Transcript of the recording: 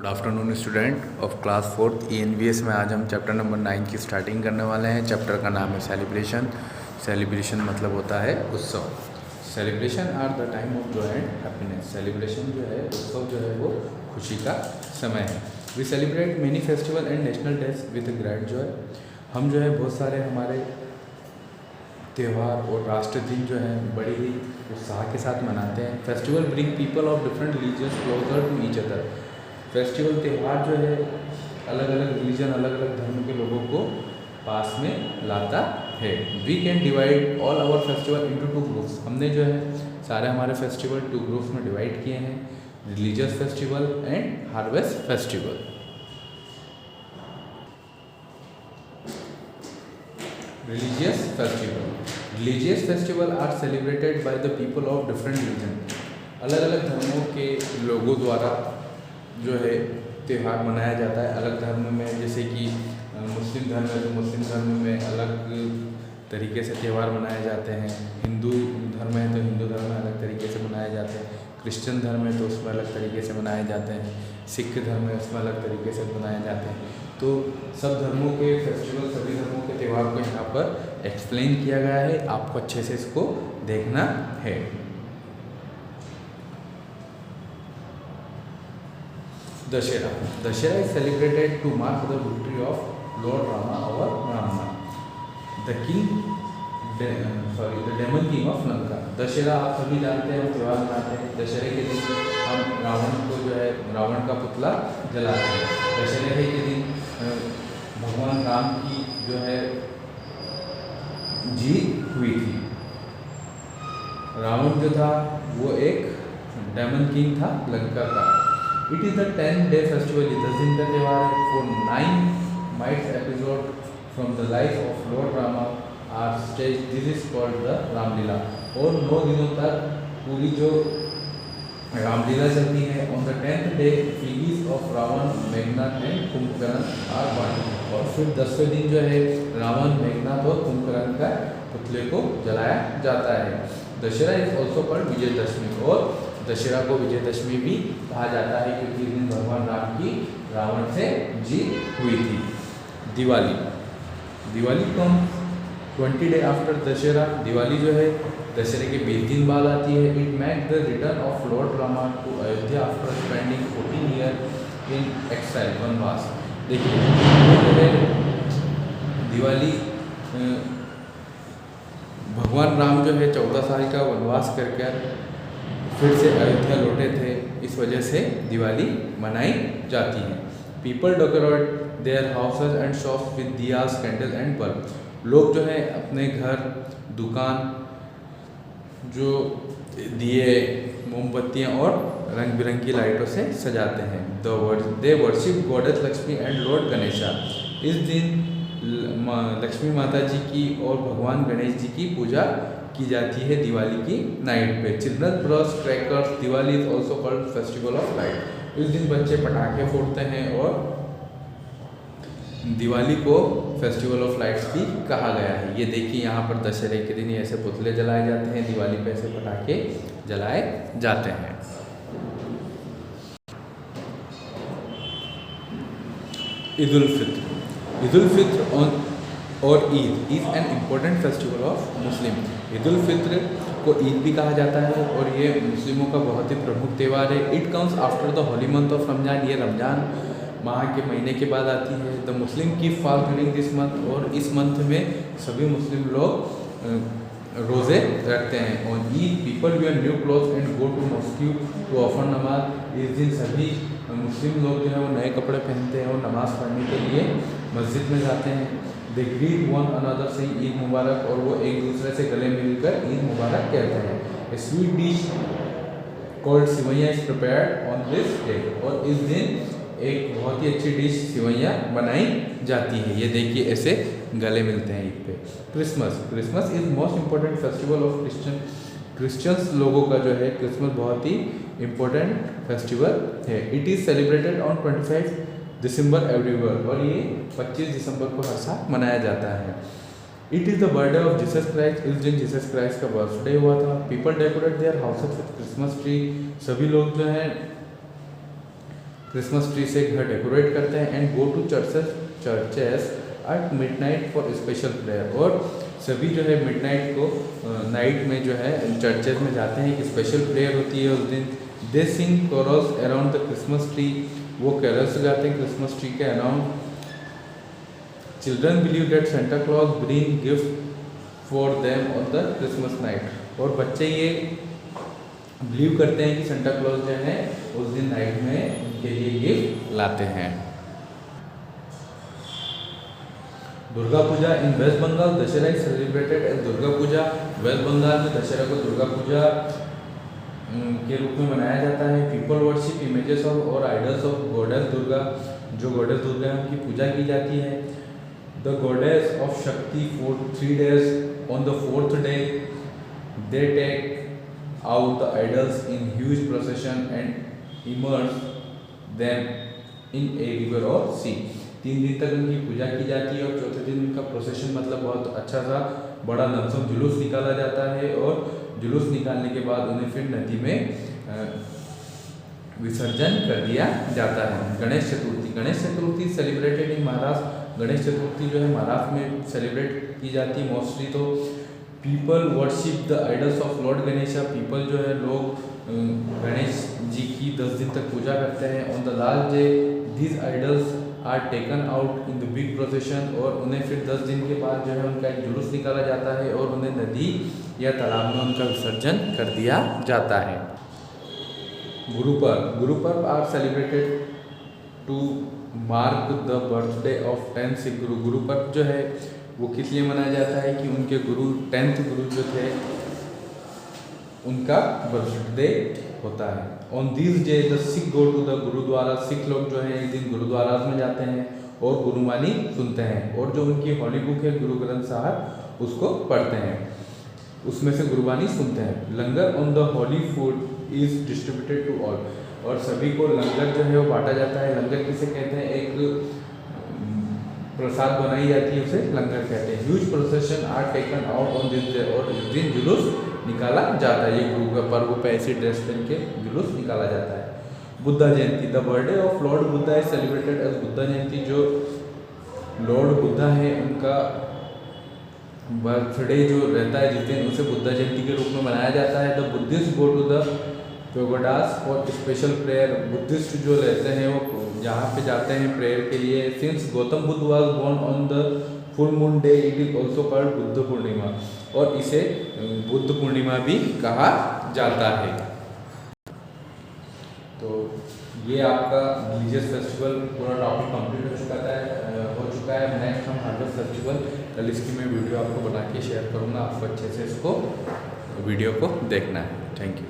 Afternoon student of class 4th ENVS में आज हम चैप्टर नंबर 9 की स्टार्टिंग करने वाले हैं। चैप्टर का नाम है सेलिब्रेशन। सेलिब्रेशन मतलब होता है उत्सव। Celebration are the time of joy and happiness. Celebration जो है, उत्सव जो है वो खुशी का समय है। We celebrate many festival and national days with great joy. हम जो है बहुत सारे हमारे त्यौहार और राष्ट्रीय दिन जो है बड़ी ही उत्साह के साथ मनाते हैं। Festival bring people of different religious closer to each other. Festival त्यौहार जो है अलग अलग रिलीजन, अलग अलग धर्म के लोगों को पास में लाता है। We can divide all our festival into 2 groups. हमने जो है सारे हमारे फेस्टिवल 2 ग्रुप्स में डिवाइड किए हैं, religious festival and harvest festival. Religious festival. Religious festival are celebrated by the people of different religion. अलग अलग धर्मों के लोगों द्वारा जो है त्यौहार मनाया जाता है। अलग धर्म में, जैसे कि मुस्लिम धर्म है तो मुस्लिम धर्म में अलग तरीके से त्यौहार मनाए जाते हैं। हिंदू धर्म है तो हिंदू धर्म में अलग तरीके से मनाए जाते हैं। क्रिश्चियन धर्म है तो उसमें अलग तरीके से मनाए जाते हैं। सिख धर्म है उसमें अलग तरीके से मनाए जाते हैं। तो सब धर्मों के फेस्टिवल, सभी धर्मों के त्यौहार को यहाँ पर एक्सप्लेन किया गया है। आपको अच्छे से इसको देखना है। Dussehra. Dussehra is celebrated to mark the victory of lord Rama और Ravana, the demon king of Lanka. Dussehra आप सभी जानते हैं, हम त्यौहार मनाते हैं। दशहरे के दिन हम रावण को जो है, रावण का पुतला जलाते हैं। दशहरे के दिन भगवान राम की जो है जीत हुई थी। रावण जो था वो एक डेमन किंग था लंका का। It is the 10-day festival. 10 दिन का त्यौहार है। For 9 nights episode from the life of lord Rama are stage, this is called the Ramlila. और 9 दिनों तक पूरी जो रामलीला चलती है। On the 10th day effigies of Ravan, Meghnath and Kumbhakarna are burn. और फिर 10वें दिन जो है रावण, मेघनाथ और कुंभकर्ण का पुतले को जलाया जाता है। Dussehra is also called Vijayadashami. और दशहरा को विजयदशमी भी कहा जाता है क्योंकि इस दिन भगवान राम की रावण से जीत हुई थी। Diwali. Diwali come 20 day after Dussehra. Diwali जो है दशहरे के 20 दिन बाद आती है। It mark the return of lord Rama to Ayodhya after spending 14 year in exile, वनवास। देखिए दिवाली, भगवान राम जो है 14 साल का वनवास करके फिर से अयोध्या लौटे थे, इस वजह से दिवाली मनाई जाती है। People decorate their houses and shops with diyas, candle and bulb. लोग जो है अपने घर, दुकान, जो दिए, मोमबत्तियाँ और रंग बिरंगी लाइटों से सजाते हैं। They worship goddess Lakshmi and Lord Ganesha. इस दिन लक्ष्मी माता जी की और भगवान गणेश जी की पूजा की जाती है दिवाली की नाइट पे। Children brush crackers. Diwali is also called festival of light. इस दिन बच्चे पटाखे फोड़ते हैं और दिवाली को फेस्टिवल ऑफ लाइट्स भी कहा गया है। ये देखिए यहाँ पर दशहरे के दिन ऐसे पुतले जलाए जाते हैं, दिवाली पे ऐसे पटाखे जलाए जाते हैं। ईद उल फित्र। ईद उल फित्र और Eid is an important festival of Muslim. Eid ul Fitr को ईद भी कहा जाता है और ये मुस्लिमों का बहुत ही प्रमुख त्यौहार है। It comes after the Holi month of Ramzan. ये रमजान माह के महीने के बाद आती है। द मुस्लिम की फास्ट ड्यूरिंग दिस मंथ। और इस मंथ में सभी मुस्लिम लोग रोज़े रखते हैं। और Eid people wear new clothes and go to mosque to offer namaz. इस दिन सभी मुस्लिम लोग जो है वो नए कपड़े पहनते हैं और नमाज़ पढ़ने के लिए मस्जिद में जाते हैं। दे ग्रीट वन अनदर से ईद मुबारक। और वो एक दूसरे से गले मिलकर ईद मुबारक कहते हैं। ए sweet dish called sevaiyan is prepared on this day. और इस दिन एक बहुत ही अच्छी डिश सिवैया बनाई जाती है। ये देखिए ऐसे गले मिलते हैं ईद पे। Christmas. Christmas is most important festival of Christians लोगों का जो है क्रिसमस बहुत ही इम्पोर्टेंट फेस्टिवल है। It is celebrated on 25 December everywhere. और ये 25 दिसंबर को हर साल मनाया जाता है। It is the birthday of Jesus Christ. इस दिन जीसस क्राइस्ट का बर्थडे हुआ था। People decorate their houses with Christmas tree. सभी लोग जो हैं क्रिसमस ट्री से घर डेकोरेट करते हैं and go to churches at midnight for special prayer. और सभी जो है मिडनाइट को नाइट में जो है चर्चेस में जाते हैं, एक स्पेशल प्रेयर होती है उस दिन। They sing carols around the Christmas tree, वो कैरल्स गाते हैं क्रिसमस ट्री के around. Children believe that Santa Claus bring gift for them on the Christmas night, और बच्चे ये बिलीव करते हैं कि सेंटा क्लॉज जो है उस दिन नाइट में उनके लिए गिफ्ट लाते हैं। Durga Puja in West Bengal, Dussehra is celebrated as Durga Puja. West Bengal में दशहरा को दुर्गा पूजा के रूप में मनाया जाता है। पीपल वर्शिप इमेजेस ऑफ और आइडल्स ऑफ गॉडेस दुर्गा, जो गॉडेस दुर्गा है उनकी पूजा की जाती है। The goddess of Shakti for 3 days, on the 4th day they take out the idols in huge procession and immerse them in a river और sea. 3 दिन तक उनकी पूजा की जाती है और चौथे दिन उनका प्रोसेशन मतलब बहुत अच्छा सा बड़ा लमसम जुलूस निकाला जाता है, और जुलूस निकालने के बाद उन्हें फिर नदी में विसर्जन कर दिया जाता है। Ganesh Chaturthi, Ganesh Chaturthi celebrated in Maharashtra. गणेश चतुर्थी जो है महाराष्ट्र में सेलिब्रेट की जाती है मोस्टली। तो people worship the idols of Lord Ganesha, people जो है लोग गणेश जी की 10 दिन तक पूजा करते हैं। On the last day these idols are taken out in the big procession, और उन्हें फिर 10 दिन के बाद जो है उनका एक जुलूस निकाला जाता है और उन्हें नदी या तालाब में उनका विसर्जन कर दिया जाता है। Gurpurab, Gurpurab are celebrated to mark the birthday of 10th Sikh Guru. Gurpurab जो है वो किस लिए मनाया जाता है कि उनके गुरु 10th गुरु जो थे उनका बर्थडे होता है। On this day the Sikh go to the gurdwara, Sikh लोग जो है एक दिन गुरुद्वारा में जाते हैं और गुरुवाणी सुनते हैं, और जो उनकी हॉली बुक है गुरु ग्रंथ साहब उसको पढ़ते हैं, उसमें से गुरुवाणी सुनते हैं। Langar on the holy food is distributed to all, और सभी को लंगर जो है वो बांटा जाता है। लंगर किसे कहते हैं, एक प्रसाद बनाई जाती है उसे लंगर कहते हैं। Huge procession are taken out on this day, और इस दिन जुलूस निकाला जाता है। ये गुरु का पर्व पे ऐसी ड्रेस पहन के जुलूस निकाला जाता है। Buddha Jayanti, the birthday of lord Buddha is celebrated as Buddha Jayanti, जो लॉर्ड बुद्धा है उनका बर्थडे जो रहता है जिस दिन उसे बुद्धा जयंती के रूप में मनाया जाता है। The Buddhist go to the pagodas for special prayer, Buddhist जो रहते हैं वो जहाँ पे जाते हैं प्रेयर के लिए। Since Gautam Buddha was born on the full moon day it is also called Buddha Purnima, और इसे बुद्ध पूर्णिमा भी कहा जाता है। तो ये आपका रिलीजियस फेस्टिवल पूरा टॉपिक कंप्लीट हो चुका है। नेक्स्ट हम हार्वेस्ट फेस्टिवल, कल इसकी मैं वीडियो आपको बना के शेयर करूँगा, आपको अच्छे से इसको वीडियो को देखना है। Thank you.